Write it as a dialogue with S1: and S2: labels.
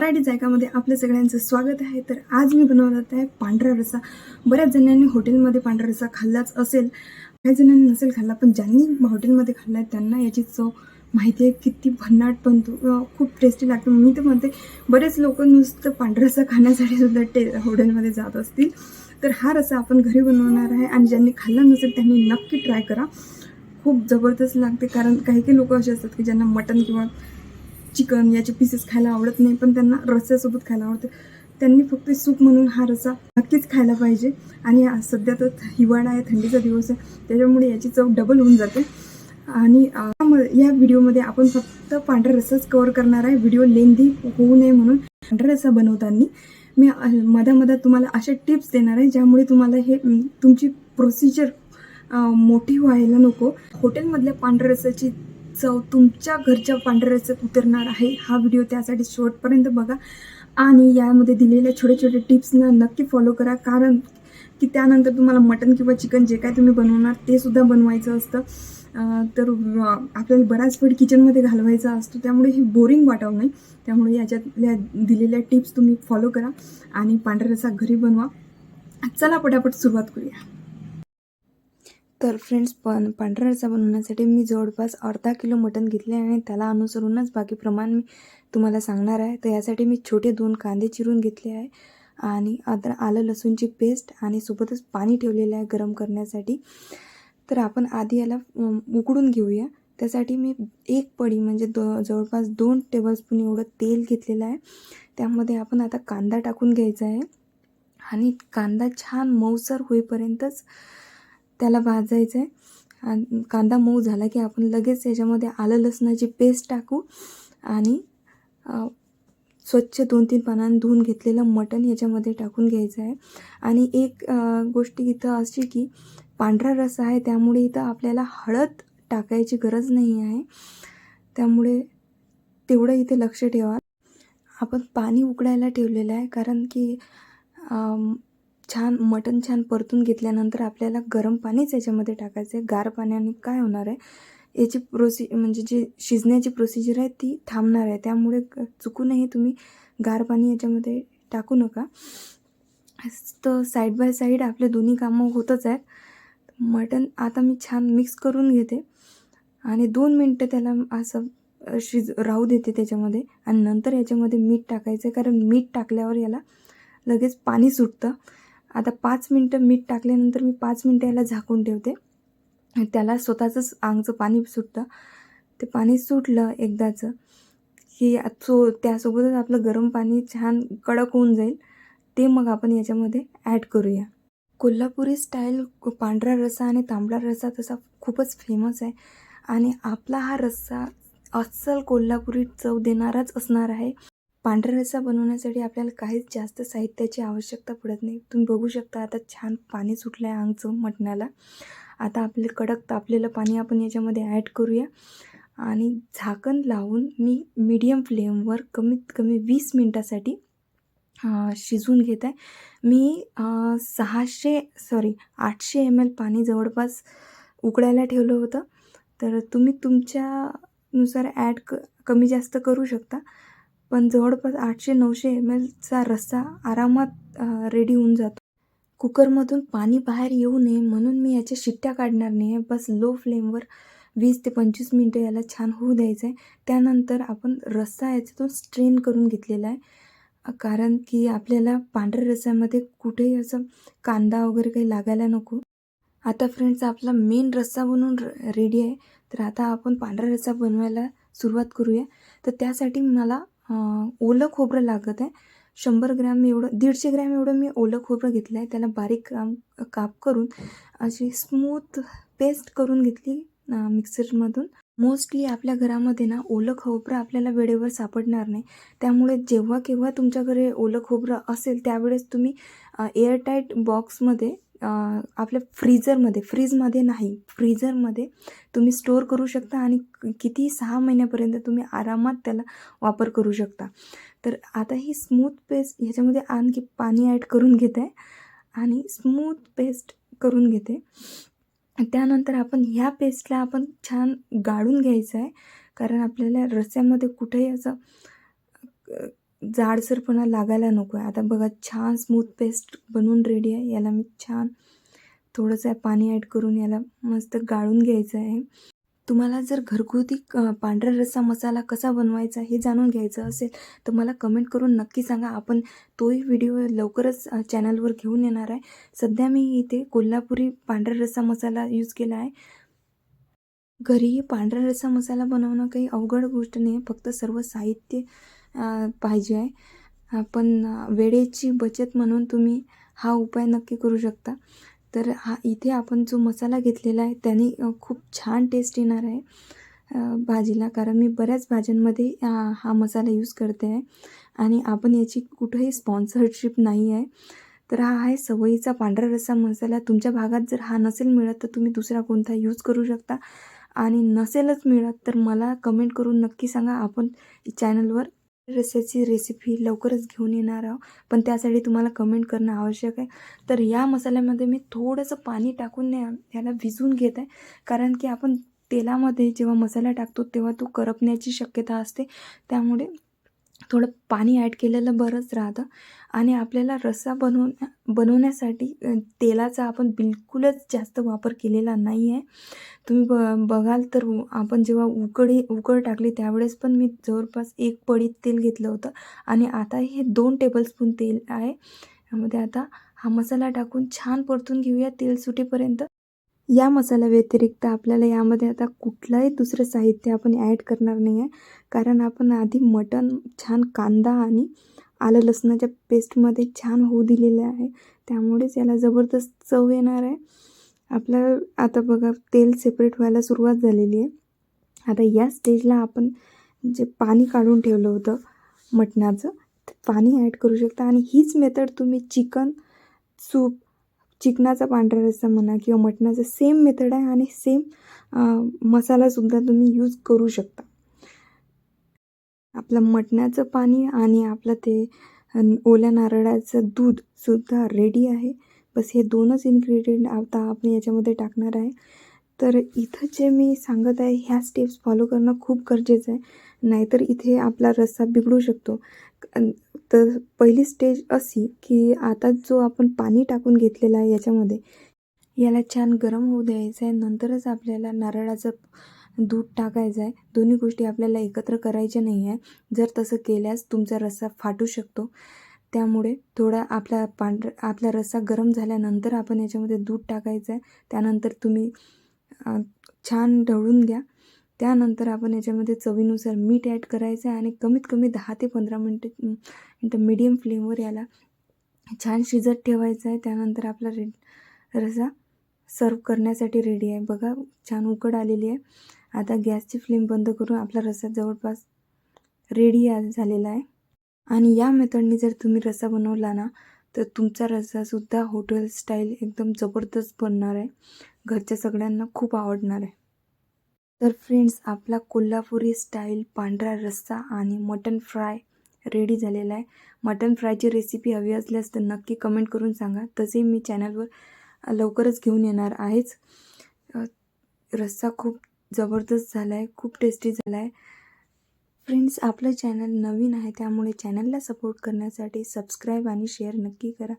S1: मराठी जायकामध्ये आपल्या सगळ्यांचं स्वागत आहे। तर आज मी बनवत आहे पांढरा रस्सा। बऱ्याच जणांनी हॉटेलमध्ये पांढरा रस्सा खाल्लाच असेल, काही जणांनी नसेल खाल्ला, पण ज्यांनी हॉटेलमध्ये खाल्ला त्यांना याची चव माहिती आहे किती भन्नाट बनतो, खूप टेस्टी लागतो। मी तर म्हणते बरेच लोक नुसतं पांढरा रस्सा खाण्यासाठी सुद्धा हॉटेलमध्ये जात असतील। तर हा रस्सा आपण घरी बनवणार आहे आणि ज्यांनी खाल्ला नसेल त्यांनी नक्की ट्राय करा, खूप जबरदस्त लागते। कारण काही काही लोक असे असतात की ज्यांना मटन किंवा चिकन याचे पीसेस खायला आवडत नाही, पण त्यांना रस्स्यासोबत खायला आवडते। त्यांनी फक्त सूप म्हणून हा रस्सा नक्कीच खायला पाहिजे। आणि सध्या तर हिवाळा आहे, थंडीचा दिवस आहे, त्याच्यामुळे याची चव डबल होऊन जाते। आणि या व्हिडिओमध्ये आपण फक्त पांढरा रस्साच कव्हर करणार आहे। व्हिडिओ लेंदी होऊ नये म्हणून पांढरा रस्सा बनवताना मी मधात तुम्हाला अशा टिप्स देणार आहे ज्यामुळे तुम्हाला हे तुमची प्रोसिजर मोठी व्हायला नको। हॉटेलमधल्या पांढऱ्या रस्स्याची चव तुमच्या घरच्या पांढऱ्या रस्स्यात उतरणार आहे। हा व्हिडिओ त्यासाठी शेवटपर्यंत बघा आणि यामध्ये दिलेल्या छोटे छोटे टिप्सना नक्की फॉलो करा, कारण की त्यानंतर तुम्हाला मटन किंवा चिकन जे काय तुम्ही बनवणार ते सुद्धा बनवायचं असतं। तर आपल्याला बराच वेळ किचनमध्ये घालवायचा असतो, त्यामुळे हे बोरिंग वाटावं नाही। त्यामुळे याच्यातल्या दिलेल्या टिप्स तुम्ही फॉलो करा आणि पांढरा रस्सा घरी बनवा। चला पटापट सुरुवात करूया। तर फ्रेंड्स, पांढरा रस्सा बनवण्यासाठी मी जवळपास अर्धा किलो मटण घेतले आणि त्याला अनुसरूनच बाकी प्रमाण मी तुम्हाला सांगणार आहे। तर यासाठी मी छोटे 2 कांदे चिरून घेतले आहे आणि आलं लसूणची पेस्ट आणि सोबतच पाणी ठेवलेलं आहे गरम करण्यासाठी। तर आपण आधी याला उकडून घेऊया। त्यासाठी मी एक पडी म्हणजे जवळपास 2 टेबलस्पून एवढं तेल घेतलेलं आहे। त्यामध्ये आपण आता कांदा टाकून घ्यायचा आहे आणि कांदा छान मऊसर होईपर्यंतच त्याला भाजायचं आहे। आणि कांदा मऊ झाला की आपण लगेच याच्यामध्ये आलं लसणाची पेस्ट टाकू आणि स्वच्छ 2-3 पाण्याने धुवून घेतलेलं मटण याच्यामध्ये टाकून घ्यायचं आहे। आणि एक गोष्ट इथं अशी की पांढरा रस्सा आहे, त्यामुळे इथं आपल्याला हळद टाकायची गरज नाही आहे, त्यामुळे तेवढं इथे लक्ष ठेवा। आपण पाणी उकळायला ठेवलेलं आहे, कारण की मटण छान परतून घेतल्यानंतर आपल्याला गरम पाणीच याच्यामध्ये टाकायचं आहे। गार पाण्याने काय होणार आहे, याची म्हणजे जी शिजण्याची प्रोसिजर आहे ती थांबणार आहे, त्यामुळे चुकूनही तुम्ही गार पाणी याच्यामध्ये टाकू नका। तर साईड बाय साईड आपले दोन्ही कामं होतच आहेत। मटण आता मी छान मिक्स करून घेते आणि 2 मिनटं त्याला असं राहू देते त्याच्यामध्ये आणि नंतर याच्यामध्ये मीठ टाकायचं आहे, कारण मीठ टाकल्यावर याला लगेच पाणी सुटतं। आता 5 मिनटं मीठ टाकल्यानंतर मी 5 मिनटं याला झाकून ठेवते, त्याला स्वतःचंच अंगचं पाणी सुटतं। ते पाणी सुटलं एकदाचं की त्यासोबतच आपलं गरम पाणी छान कडक होऊन जाईल, ते मग आपण याच्यामध्ये ॲड करूया। कोल्हापुरी स्टाईल पांढरा रस्सा आणि तांबडा रस्सा तसा खूपच फेमस आहे आणि आपला हा रस्सा अस्सल कोल्हापुरी चव देणाराच असणार आहे। पांढरा रस्सा बनवण्यासाठी आपल्याला काहीच जास्त साहित्याची आवश्यकता पडत नाही। तुम्ही बघू शकता आता छान पाणी सुटलं आहे अंगचं मटणाला। आता आपले कडक तापलेलं पाणी आपण याच्यामध्ये ॲड करूया आणि झाकण लावून मी मीडियम फ्लेमवर कमीत कमी 20 मिनटासाठी शिजवून घेत आहे। मी 800 ml पाणी जवळपास उकळायला ठेवलं होतं, तर तुम्ही तुमच्यानुसार कमी जास्त करू शकता, पण जवळपास 800-900 mlचा रस्सा आरामात रेडी होऊन जातो। कुकरमधून पाणी बाहेर येऊ नये म्हणून मी याच्या शिट्ट्या काढणार नाही आहे, बस लो फ्लेमवर 20 ते 25 मिनटं याला छान होऊ द्यायचं आहे। त्यानंतर आपण रस्सा याच्यातून स्ट्रेन करून घेतलेला आहे, कारण की आपल्याला पांढऱ्या रस्स्यामध्ये कुठेही असं कांदा वगैरे काही लागायला नको। आता फ्रेंड्स, आपला मेन रस्सा बनवून रेडी आहे। तर आता आपण पांढरा रस्सा बनवायला सुरुवात करूया। तर त्यासाठी मला ओलं खोबरं लागत आहे। 100 ग्रॅम एवढं 150 ग्रॅम एवढं मी ओलं खोबरं घेतलं आहे। त्याला बारीक काप करून अशी स्मूथ पेस्ट करून घेतली मिक्सरमधून। मोस्टली आपल्या घरामध्ये ना ओलं खोबरं आपल्याला वेळेवर सापडणार नाही, त्यामुळे जेव्हा केव्हा तुमच्याकडे ओलं खोबरं असेल त्यावेळेस तुम्ही एअरटाईट बॉक्समध्ये आपल्या फ्रीजमध्ये नाही, फ्रीझरमध्ये तुम्ही स्टोअर करू शकता आणि किती 6 महिन्यापर्यंत तुम्ही आरामात त्याला वापर करू शकता। तर आता ही स्मूथ पेस्ट ह्याच्यामध्ये आणखी पाणी ॲड करून घेते आणि स्मूथ पेस्ट करून घेते। त्यानंतर आपण ह्या पेस्टला आपण छान गाळून घ्यायचं आहे, कारण आपल्याला रस्स्यामध्ये कुठेही असं जाडसरपणा लागायला नको आहे. आता बघा छान स्मूथ पेस्ट बनवून रेडी आहे. याला मी छान थोडंसं पाणी ॲड करून याला मस्त गाळून घ्यायचं आहे. तुम्हाला जर घरगुती पांढरा रस्सा मसाला कसा बनवायचा हे जाणून घ्यायचं असेल तर मला कमेंट करून नक्की सांगा. आपण तोही व्हिडिओ लवकरच चॅनलवर घेऊन येणार आहे. सध्या मी इथे कोल्हापुरी पांढरा रस्सा मसाला यूज केला आहे. घरीही पांढरा रस्सा मसाला बनवणं काही अवघड गोष्ट नाही आहे. फक्त सर्व साहित्य पाहिजे आहे. पण वेळेची बचत म्हणून तुम्ही हा उपाय नक्की करू शकता. तर इथे आपण जो मसाला घेतलेला आहे त्याने खूप छान टेस्ट येणार आहे भाजीला. कारण मी बऱ्याच भाज्यांमध्ये हा मसाला यूज करते आहे आणि आपण याची कुठंही स्पॉन्सरशिप नाही आहे. तर हा आहे सवयीचा पांढरा रस्सा मसाला. तुमच्या भागात जर हा नसेल मिळत तर तुम्ही दुसरा कोणता यूज करू शकता आणि नसेलच मिळत तर मला कमेंट करून नक्की सांगा. आपण चॅनलवर रस्स्याची रेसिपी लवकरच घेऊन येणार आहोत. पण त्यासाठी तुम्हाला कमेंट करणं आवश्यक आहे. तर या मसाल्यामध्ये मी थोडंसं पाणी टाकून याला भिजवून घेत आहे. कारण की आपण तेलामध्ये जेव्हा मसाला टाकतो तेव्हा तो करपण्याची शक्यता असते. त्यामुळे थोडं पाणी ॲड केलेलं बरंच राहतं. आणि आपल्याला रस्सा बनवण्यासाठी तेलाचा आपण बिलकुलच जास्त वापर केलेला नाही आहे. तुम्ही बघाल तर आपण जेव्हा उकळ टाकली त्यावेळेस पण मी जवळपास 1 पळी तेल घेतलं होतं आणि आता हे 2 टेबलस्पून तेल आहे. यामध्ये आता हा मसाला टाकून छान परतून घेऊया तेल सुटेपर्यंत. या मसाल्या व्यतिरिक्त आपल्याला यामध्ये आता कुठलंही दुसरं साहित्य आपण ॲड करणार नाही आहे. कारण आपण आधी मटण छान कांदा आणि आलं लसणाच्या पेस्टमध्ये छान होऊ दिलेलं आहे. त्यामुळेच याला जबरदस्त चव येणार आहे. आपलं आता बघा तेल सेपरेट व्हायला सुरुवात झालेली आहे. आता या स्टेजला आपण जे पाणी काढून ठेवलं होतं मटणाचं ते पाणी ॲड करू शकता. आणि हीच मेथड तुम्ही सूप, चिकनाचा पांढरा रस्सा म्हणा किंवा मटणाचा सेम मेथड आहे आणि सेम मसालासुद्धा तुम्ही यूज करू शकता. आपलं मटणाचं पाणी आणि आपलं ते ओल्या नारळाचं दूधसुद्धा रेडी आहे. बस हे 2च इन्ग्रेडियंट आता आपण याच्यामध्ये टाकणार आहे. तर इथं जे मी सांगत आहे ह्या स्टेप्स फॉलो करणं खूप गरजेचं आहे. नाहीतर इथे आपला रस्सा बिघडू शकतो. तर पहिली स्टेज अशी की आता जो आपण पाणी टाकून घेतलेलं आहे याच्यामध्ये याला छान गरम होऊ द्यायचं आहे. नंतरच आपल्याला नारळाचं दूध टाकायचं आहे. दोन्ही गोष्टी आपल्याला एकत्र करायच्या नाही आहे. जर तसं केल्यास तुमचा रस्सा फाटू शकतो. त्यामुळे थोडा आपला रस्सा गरम झाल्यानंतर आपण याच्यामध्ये दूध टाकायचं आहे. त्यानंतर तुम्ही छान ढवळून घ्या. त्यानंतर आपण याच्यामध्ये चवीनुसार मीठ ॲड करायचं आहे आणि कमीत कमी 10 ते 15 मिनटं मीडियम फ्लेमवर याला छान शिजत ठेवायचं आहे. त्यानंतर आपला रस्सा सर्व करण्यासाठी रेडी आहे. बघा छान उकड आलेली आहे. आता गॅसची फ्लेम बंद करून आपला रस्सा जवळपास रेडी झालेला आहे. आणि या मेथडने जर तुम्ही रस्सा बनवला ना तर तुमचा रस्सासुद्धा हॉटेल स्टाईल एकदम जबरदस्त बनणार आहे. घरच्या सगळ्यांना खूप आवडणार आहे. तर फ्रेंड्स आपला कोल्हापुरी स्टाईल पांढरा रस्सा आणि मटन फ्राय रेडी झालेला आहे. मटन फ्रायची रेसिपी हवी असल्यास तर नक्की कमेंट करून सांगा. तसे मी चॅनलवर लवकरच घेऊन येणार आहेच. रस्सा खूप जबरदस्त झाला आहे, खूप टेस्टी झाला आहे. फ्रेंड्स आपलं चॅनल नवीन आहे त्यामुळे चॅनलला सपोर्ट करण्यासाठी सबस्क्राईब आणि शेअर नक्की करा.